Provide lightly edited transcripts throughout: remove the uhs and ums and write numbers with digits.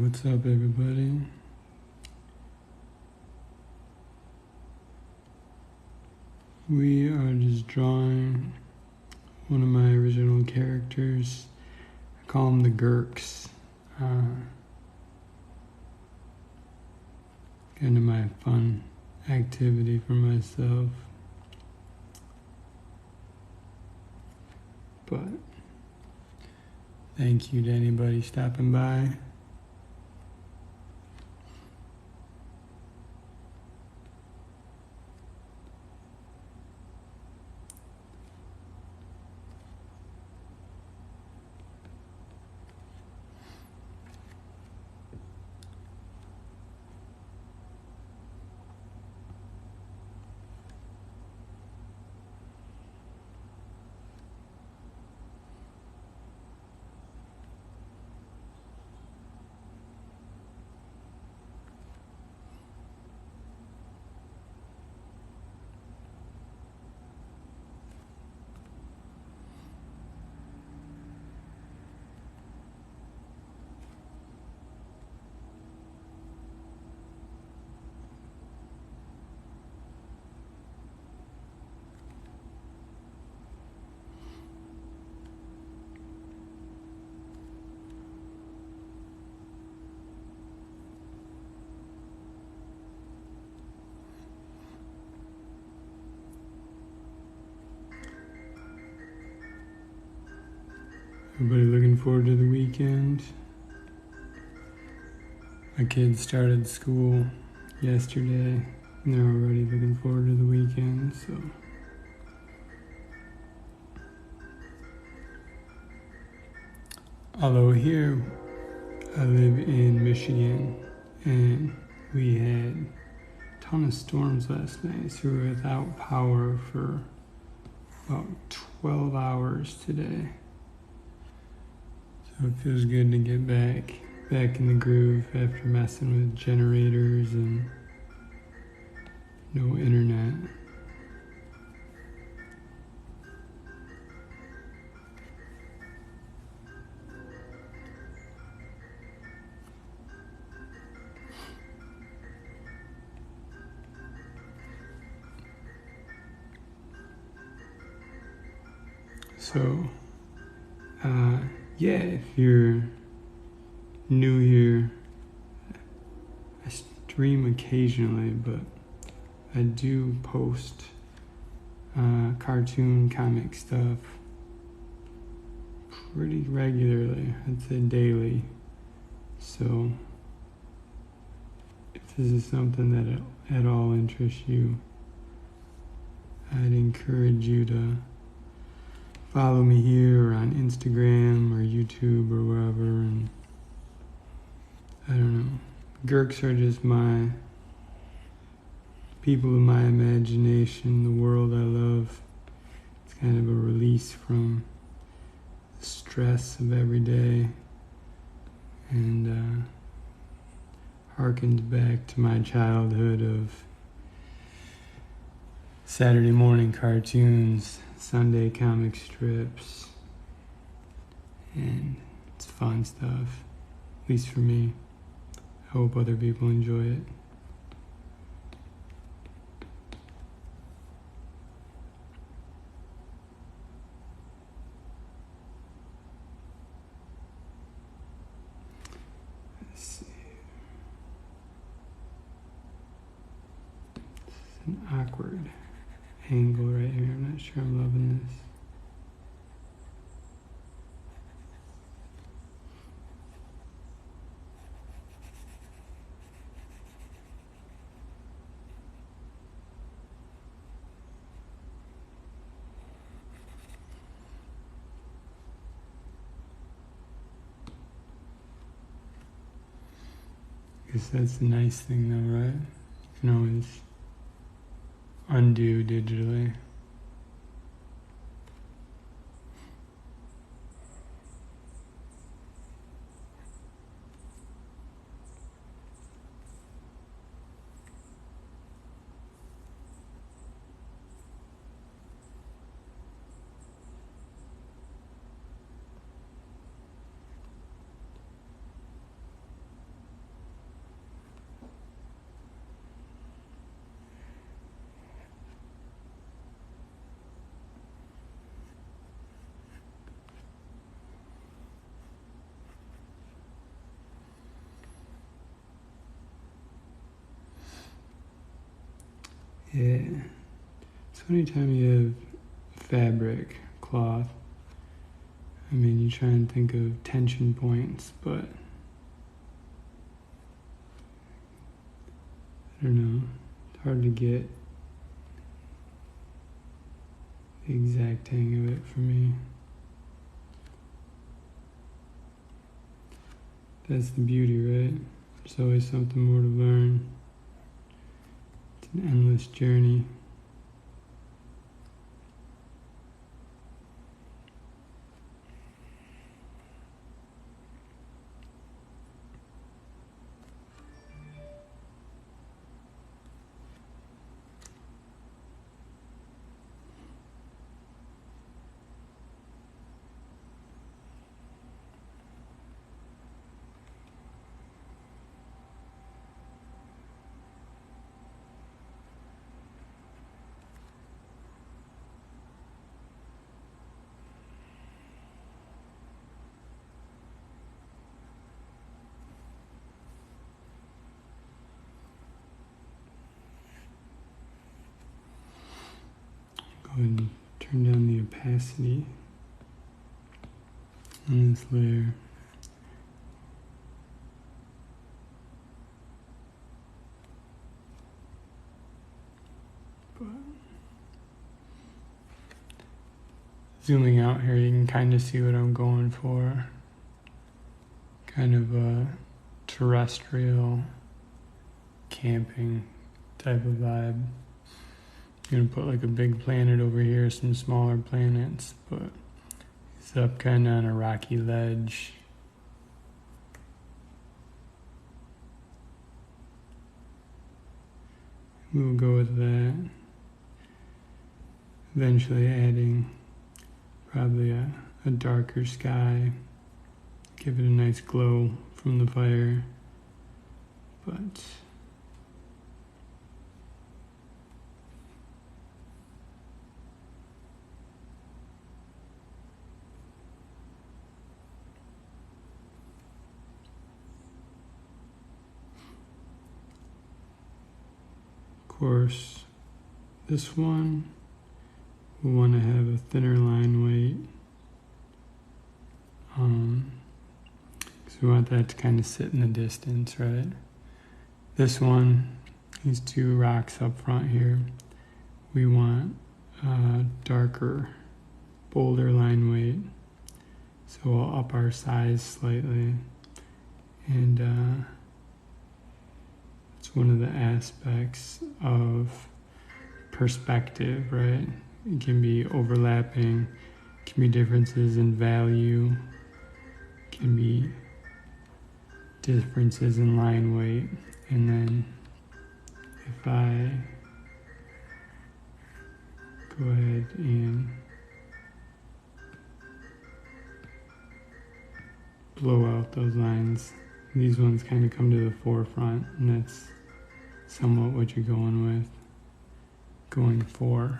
What's up, everybody? We are just drawing one of my original characters. I call them the Gurks. Kind of my fun activity for myself. But thank you to anybody stopping by. Everybody looking forward to the weekend? My kids started school yesterday, and they're already looking forward to the weekend, so. Although here, I live in Michigan, and we had a ton of storms last night, so we were without power for about 12 hours today. So it feels good to get back in the groove after messing with generators and no internet. So, yeah, if you're new here, I stream occasionally, but I do post cartoon comic stuff pretty regularly, I'd say daily. So if this is something that at all interests you, I'd encourage you to follow me here or on Instagram or YouTube or wherever, and I don't know. Gurks are just my people of my imagination, the world I love. It's kind of a release from the stress of every day, and harkens back to my childhood of Saturday morning cartoons, Sunday comic strips, and it's fun stuff, at least for me. I hope other people enjoy it. Let's see. It's an awkward angle right here. I'm not sure I'm loving this. I guess that's the nice thing though, right? You can always undo digitally. Yeah. So anytime you have fabric, cloth, I mean, you try and think of tension points, but I don't know. It's hard to get the exact hang of it for me. That's the beauty, right? There's always something more to learn. It's an endless journey. Go ahead and turn down the opacity on this layer. But zooming out here, you can kind of see what I'm going for. Kind of a terrestrial camping type of vibe. You're gonna put like a big planet over here, some smaller planets, but it's up kind of on a rocky ledge. We'll go with that. Eventually adding probably a darker sky. Give it a nice glow from the fire. But of course, this one, we want to have a thinner line weight. Because we want that to kind of sit in the distance, right? This one, these two rocks up front here, we want darker, bolder line weight. So we'll up our size slightly. And it's one of the aspects of perspective, right? It can be overlapping, can be differences in value, can be differences in line weight. And then if I go ahead and blow out those lines, these ones kind of come to the forefront, and that's somewhat what you're going for.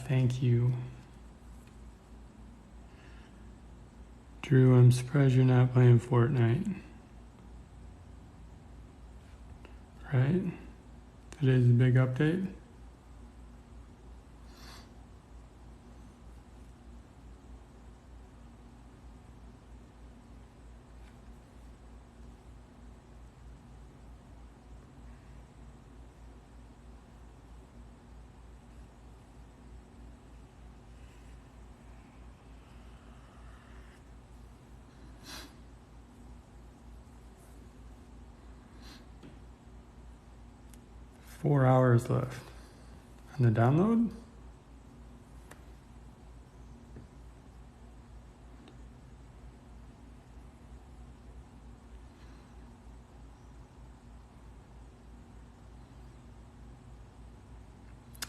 Thank you. Drew, I'm surprised you're not playing Fortnite. Right? Today's a big update. Four hours left on the download.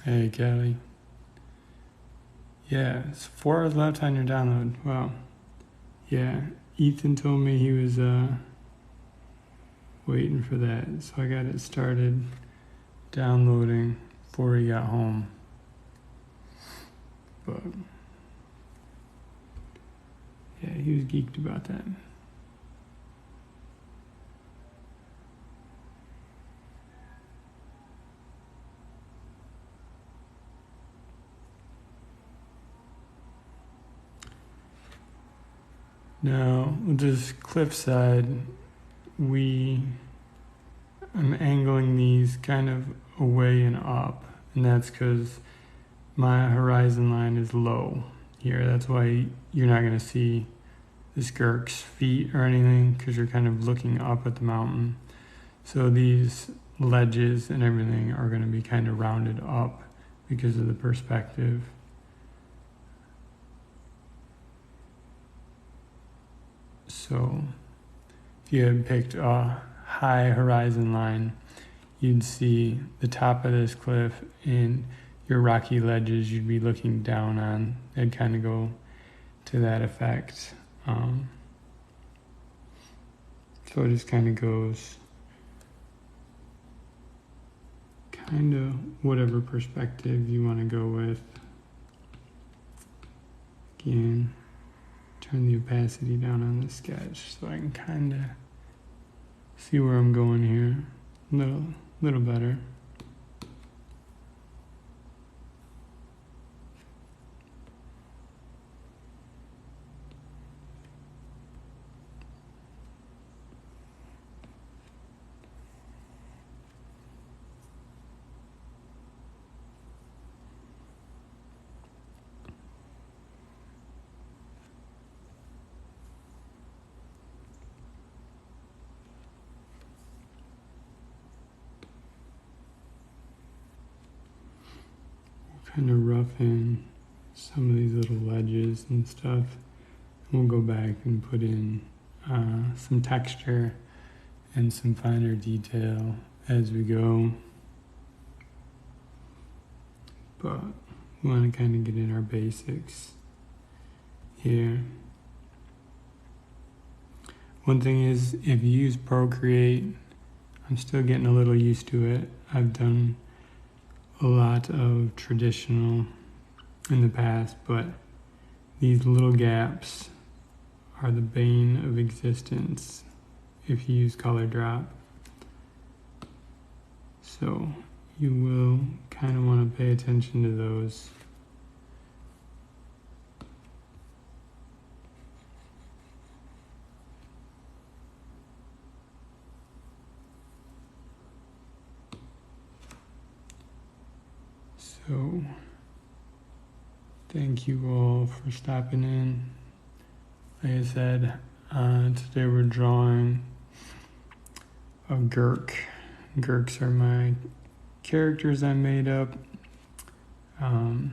Hey, Kelly. Yeah, it's 4 hours left on your download. Wow. Yeah, Ethan told me he was waiting for that, so I got it started downloading before he got home. But Yeah, he was geeked about that. Now, with this cliffside, I'm angling these kind of away and up, and that's because my horizon line is low here. That's why you're not going to see the skirk's feet or anything, because you're kind of looking up at the mountain. So these ledges and everything are going to be kind of rounded up because of the perspective. So if you had picked a high horizon line, you'd see the top of this cliff and your rocky ledges you'd be looking down on. They'd kind of go to that effect. So it just kind of goes kind of whatever perspective you want to go with. Again, turn the opacity down on the sketch so I can kind of see where I'm going here. Little better. Kind of rough in some of these little ledges and stuff. We'll go back and put in some texture and some finer detail as we go. But we want to kind of get in our basics here. One thing is, if you use Procreate, I'm still getting a little used to it. I've done a lot of traditional in the past, but these little gaps are the bane of existence if you use color drop. So you will kind of want to pay attention to those. So, thank you all for stopping in. Like I said, today we're drawing a Gurk. Gurks are my characters I made up. And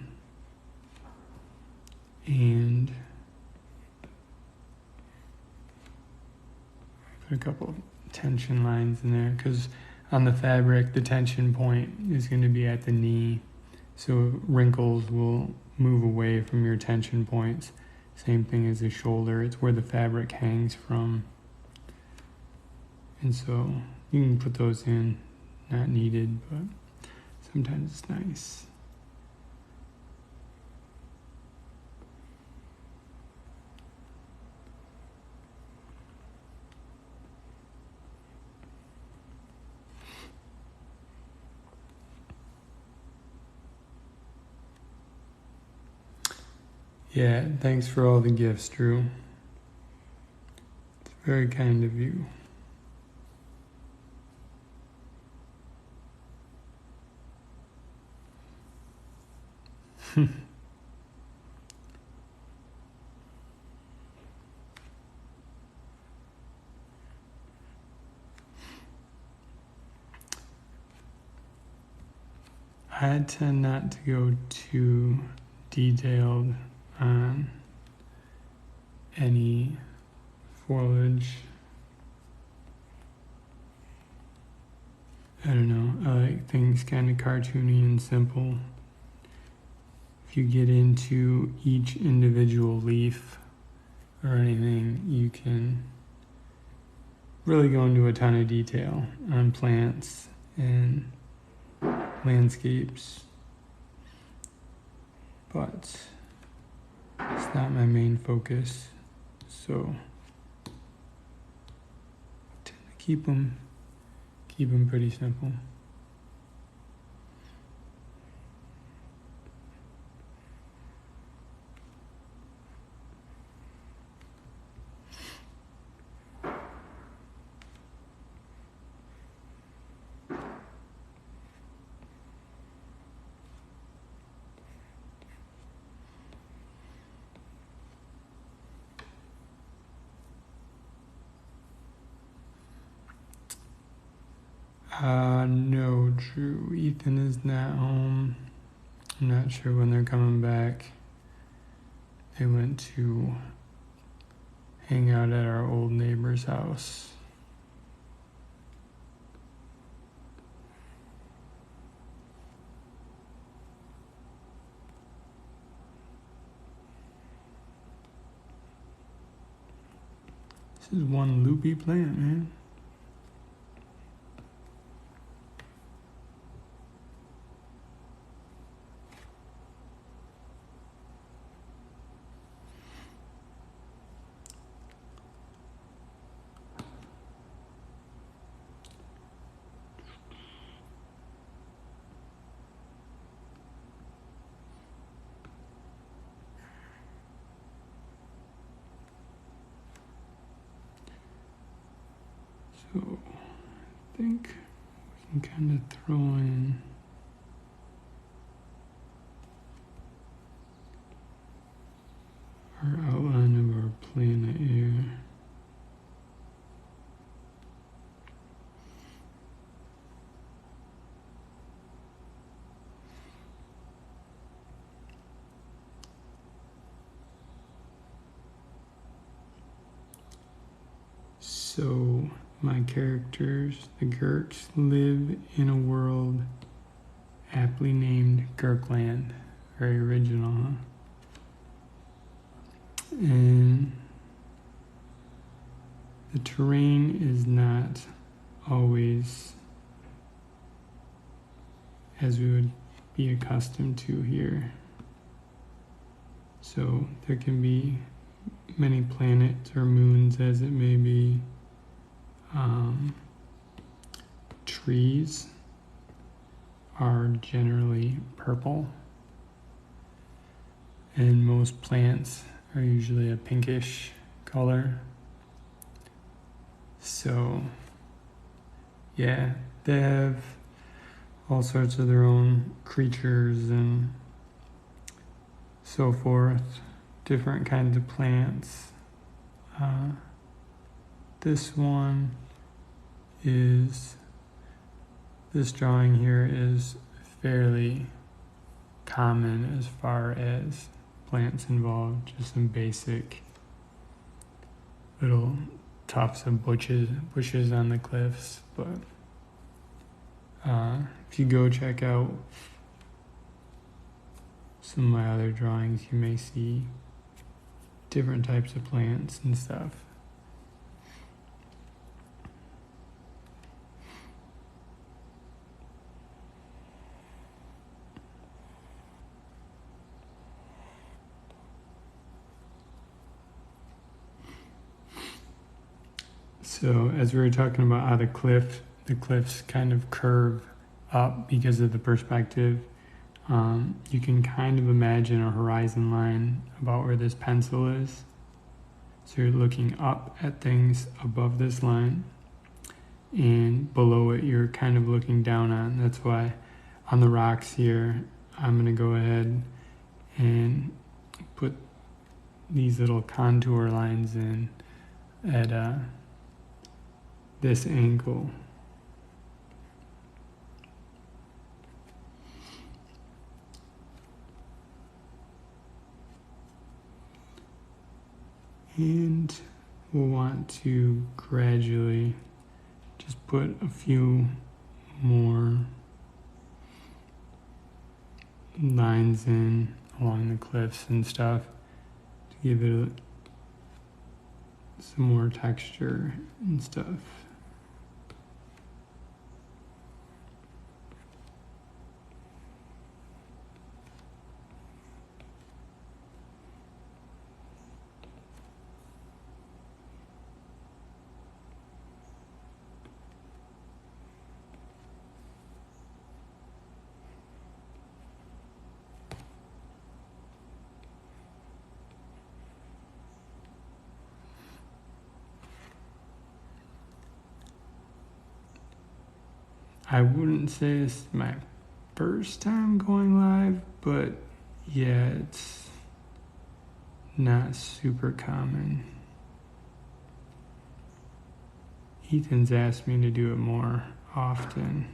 put a couple of tension lines in there, because on the fabric, the tension point is going to be at the knee. So wrinkles will move away from your tension points. Same thing as the shoulder. It's where the fabric hangs from. And so you can put those in, not needed, but sometimes it's nice. Yeah, thanks for all the gifts, Drew. It's very kind of you. I tend not to go too detailed on any foliage. I don't know, I like things kind of cartoony and simple. If you get into each individual leaf or anything, you can really go into a ton of detail on plants and landscapes. But it's not my main focus. So tend to keep them pretty simple. No, Drew. Ethan is not home. I'm not sure when they're coming back. They went to hang out at our old neighbor's house. This is one loopy plant, man. So I think we can kind of throw in our outline of our planet here. So my characters, the Gurks, live in a world aptly named Gurkland. Very original, huh? And the terrain is not always as we would be accustomed to here. So there can be many planets or moons, as it may be. Trees are generally purple, and most plants are usually a pinkish color. So yeah, they have all sorts of their own creatures and so forth, different kinds of plants. This drawing here is fairly common as far as plants involved, just some basic little tufts of bushes on the cliffs. But if you go check out some of my other drawings, you may see different types of plants and stuff. So as we were talking about how the cliffs kind of curve up because of the perspective, you can kind of imagine a horizon line about where this pencil is. So you're looking up at things above this line, and below it you're kind of looking down on. That's why on the rocks here, I'm going to go ahead and put these little contour lines in at this angle. And we'll want to gradually just put a few more lines in along the cliffs and stuff to give it some more texture and stuff. I wouldn't say this is my first time going live, but yeah, it's not super common. Ethan's asked me to do it more often,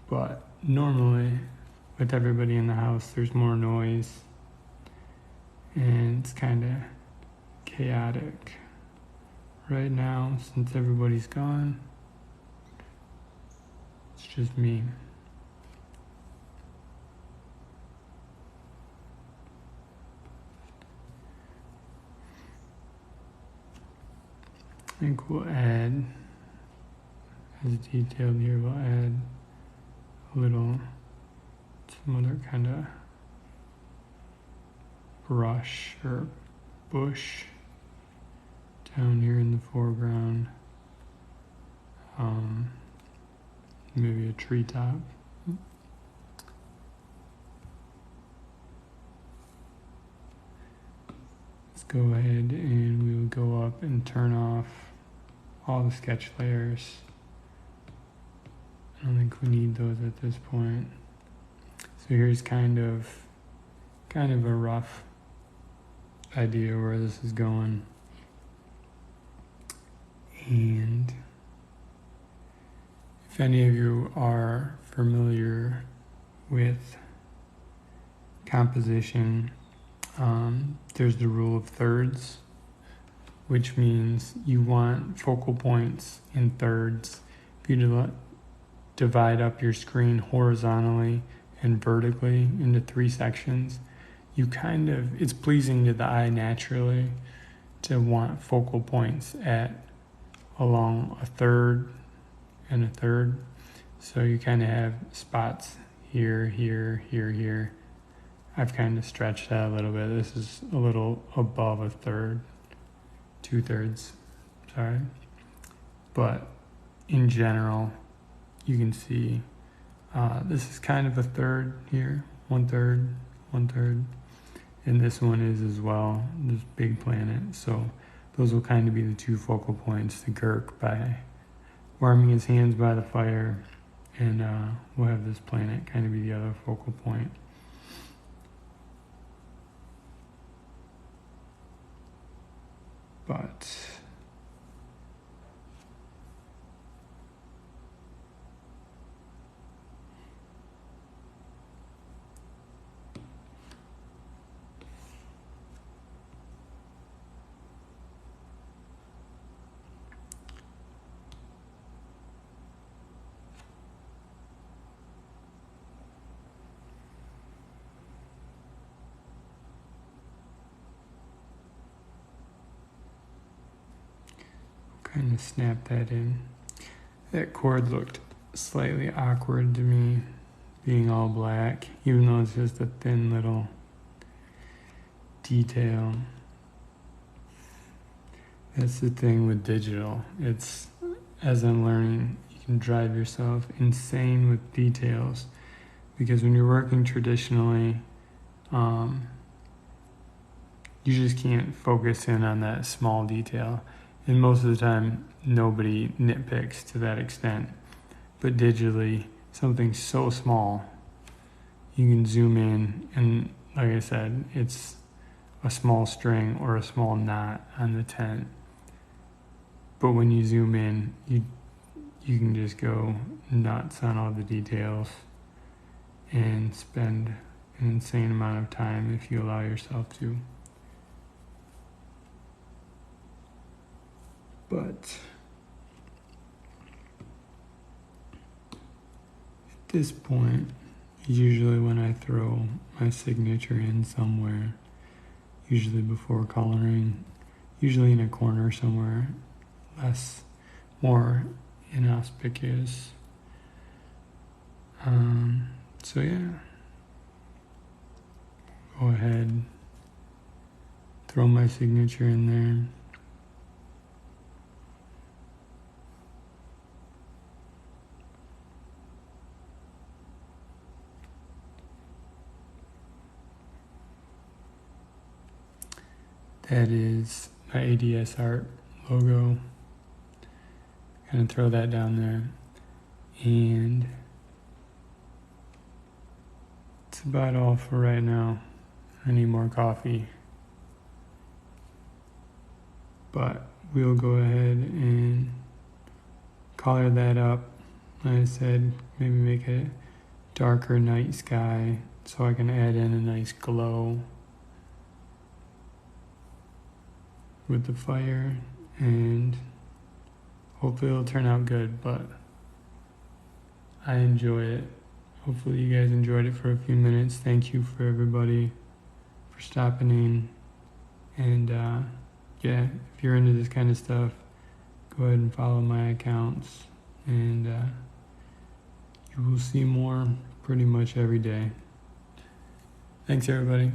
but normally with everybody in the house there's more noise and it's kind of chaotic. Right now, since everybody's gone, it's just me. I think we'll add, as detailed here, we'll add a little, some other kind of brush or bush down here in the foreground. Maybe a treetop. Let's go ahead and we will go up and turn off all the sketch layers. I don't think we need those at this point. So here's kind of a rough idea where this is going. And if any of you are familiar with composition, there's the rule of thirds, which means you want focal points in thirds. If you divide up your screen horizontally and vertically into 3 sections, it's pleasing to the eye naturally to want focal points along a third and a third. So you kind of have spots here, here, here, here. I've kind of stretched that a little bit. This is a little above a third, 2/3, sorry. But in general, you can see this is kind of a third here, 1/3, 1/3. And this one is as well, this big planet. So those will kind of be the 2 focal points. The Girk by warming his hands by the fire, and we'll have this planet kind of be the other focal point. But kind of snap that in. That cord looked slightly awkward to me, being all black, even though it's just a thin little detail. That's the thing with digital. It's, as I'm learning, you can drive yourself insane with details, because when you're working traditionally, you just can't focus in on that small detail. And most of the time, nobody nitpicks to that extent. But digitally, something so small, you can zoom in, and like I said, it's a small string or a small knot on the tent. But when you zoom in, you can just go nuts on all the details and spend an insane amount of time if you allow yourself to. But at this point, usually when I throw my signature in somewhere, usually before coloring, usually in a corner somewhere, more inauspicious. So yeah, go ahead, throw my signature in there. That is my ADS Art logo. Kind of throw that down there. And that's about all for right now. I need more coffee. But we'll go ahead and color that up. Like I said, maybe make a darker night sky so I can add in a nice glow with the fire, and hopefully it'll turn out good, but I enjoy it. Hopefully you guys enjoyed it for a few minutes. Thank you for everybody for stopping in. And yeah, if you're into this kind of stuff, go ahead and follow my accounts, and you will see more pretty much every day. Thanks everybody.